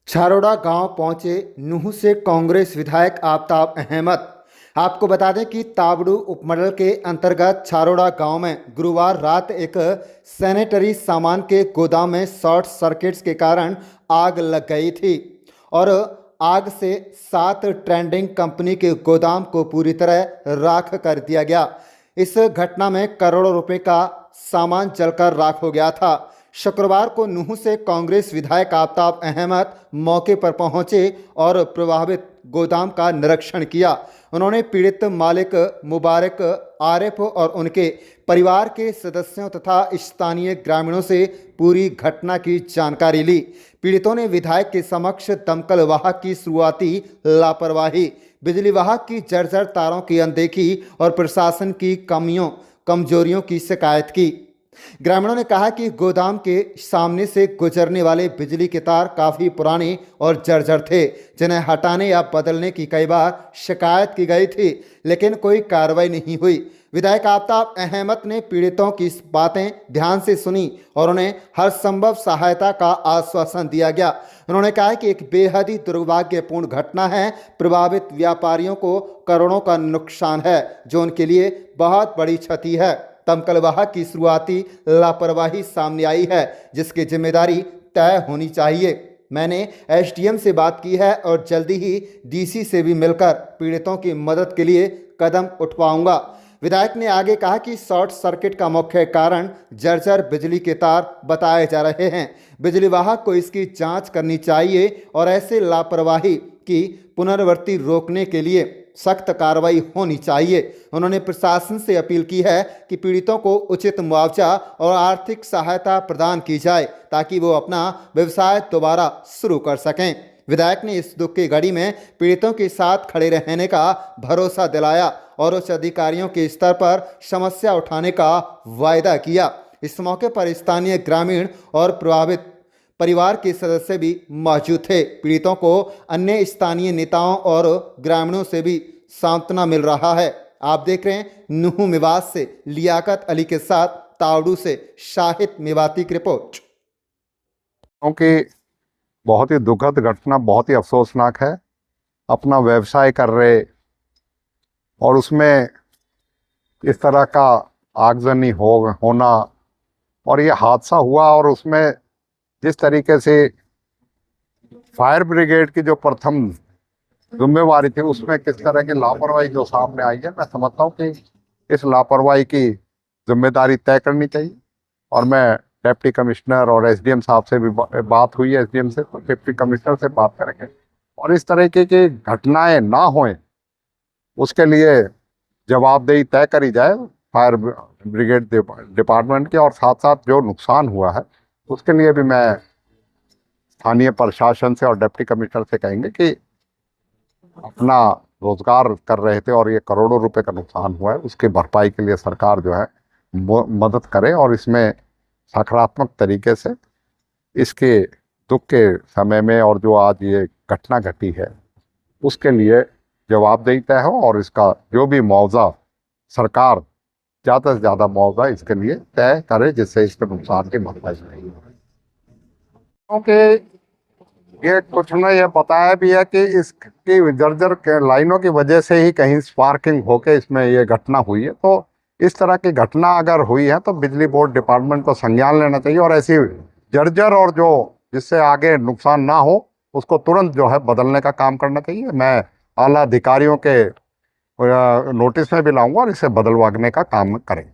छारोड़ा गांव पहुंचे नूंह से कांग्रेस विधायक आफताब अहमद। आपको बता दें कि ताबड़ू उपमंडल के अंतर्गत छारोड़ा गांव में गुरुवार रात एक सैनिटरी सामान के गोदाम में शॉर्ट सर्किट्स के कारण आग लग गई थी और आग से 7 ट्रेंडिंग कंपनी के गोदाम को पूरी तरह राख कर दिया गया। इस घटना में करोड़ों रुपए का सामान जलकर राख हो गया था। शुक्रवार को नूंह से कांग्रेस विधायक आफताब अहमद मौके पर पहुंचे और प्रभावित गोदाम का निरीक्षण किया। उन्होंने पीड़ित मालिक मुबारक आरिफ और उनके परिवार के सदस्यों तथा स्थानीय ग्रामीणों से पूरी घटना की जानकारी ली। पीड़ितों ने विधायक के समक्ष दमकल वाहक की शुरुआती लापरवाही, बिजली वाहक की जर्जर तारों की अनदेखी और प्रशासन की कमजोरियों की शिकायत की। ग्रामीणों ने कहा कि गोदाम के सामने से गुजरने वाले बिजली के तार काफ़ी पुराने और जर्जर थे, जिन्हें हटाने या बदलने की कई बार शिकायत की गई थी, लेकिन कोई कार्रवाई नहीं हुई। विधायक आफताब अहमद ने पीड़ितों की बातें ध्यान से सुनी और उन्हें हर संभव सहायता का आश्वासन दिया गया। उन्होंने कहा कि एक बेहद ही दुर्भाग्यपूर्ण घटना है। प्रभावित व्यापारियों को करोड़ों का नुकसान है, जो उनके लिए बहुत बड़ी क्षति है। दमकल वाहक की शुरुआती लापरवाही सामने आई है, जिसकी जिम्मेदारी तय होनी चाहिए। मैंने एसडीएम से बात की है और जल्दी ही डीसी से भी मिलकर पीड़ितों की मदद के लिए कदम उठवाऊंगा। विधायक ने आगे कहा कि शॉर्ट सर्किट का मुख्य कारण जर्जर बिजली के तार बताए जा रहे हैं। बिजली वाहक को इसकी जांच करनी चाहिए और ऐसे लापरवाही की पुनरावृत्ति रोकने के लिए सख्त कार्रवाई होनी चाहिए। उन्होंने प्रशासन से अपील की है कि पीड़ितों को उचित मुआवजा और आर्थिक सहायता प्रदान की जाए, ताकि वो अपना व्यवसाय दोबारा शुरू कर सकें। विधायक ने इस दुख की घड़ी में पीड़ितों के साथ खड़े रहने का भरोसा दिलाया और उच्च अधिकारियों के स्तर पर समस्या उठाने का वायदा किया। इस मौके पर स्थानीय ग्रामीण और प्रभावित परिवार के सदस्य भी मौजूद थे। पीड़ितों को अन्य स्थानीय नेताओं और ग्रामीणों से भी सांत्वना मिल रहा है। आप देख रहे हैं नूंह मेवात से लियाकत अली के साथ तावड़ू से शाहिद मेवाती की रिपोर्ट। क्योंकि बहुत ही दुखद घटना, बहुत ही अफसोसनाक है। अपना व्यवसाय कर रहे और उसमें इस तरह का आगजनी होना और ये हादसा हुआ, और उसमें जिस तरीके से फायर ब्रिगेड की जो प्रथम जिम्मेवारी थी, उसमें किस तरह की लापरवाही जो सामने आई है, मैं समझता हूँ कि इस लापरवाही की जिम्मेदारी तय करनी चाहिए। और मैं डिप्टी कमिश्नर और एसडीएम साहब से भी बात हुई है, एसडीएम से, तो डिप्टी कमिश्नर से बात करेंगे और इस तरह की घटनाएं ना हों उसके लिए जवाबदेही तय करी जाए फायर ब्रिगेड डिपार्टमेंट के। और साथ साथ जो नुकसान हुआ है उसके लिए भी मैं स्थानीय प्रशासन से और डिप्टी कमिश्नर से कहेंगे कि अपना रोजगार कर रहे थे और ये करोड़ों रुपए का नुकसान हुआ है, उसकी भरपाई के लिए सरकार जो है मदद करे और इसमें सकारात्मक तरीके से इसके दुख के समय में और जो आज ये घटना घटी है उसके लिए जवाबदेही तय हो और इसका जो भी मुआवजा सरकार ज़्यादा से ज़्यादा मुआवजा इसके लिए तय करे, जिससे इसके नुकसान की भरपाई नहीं हो। क्योंकि ये कुछ ने यह बताया भी है कि इसकी जर्जर के लाइनों की वजह से ही कहीं स्पार्किंग होके इसमें ये घटना हुई है। तो इस तरह की घटना अगर हुई है तो बिजली बोर्ड डिपार्टमेंट को संज्ञान लेना चाहिए और ऐसी जर्जर और जो जिससे आगे नुकसान ना हो उसको तुरंत जो है बदलने का काम करना चाहिए। मैं आला अधिकारियों के नोटिस में भी लाऊंगा और इसे बदलवाने का काम करेंगे।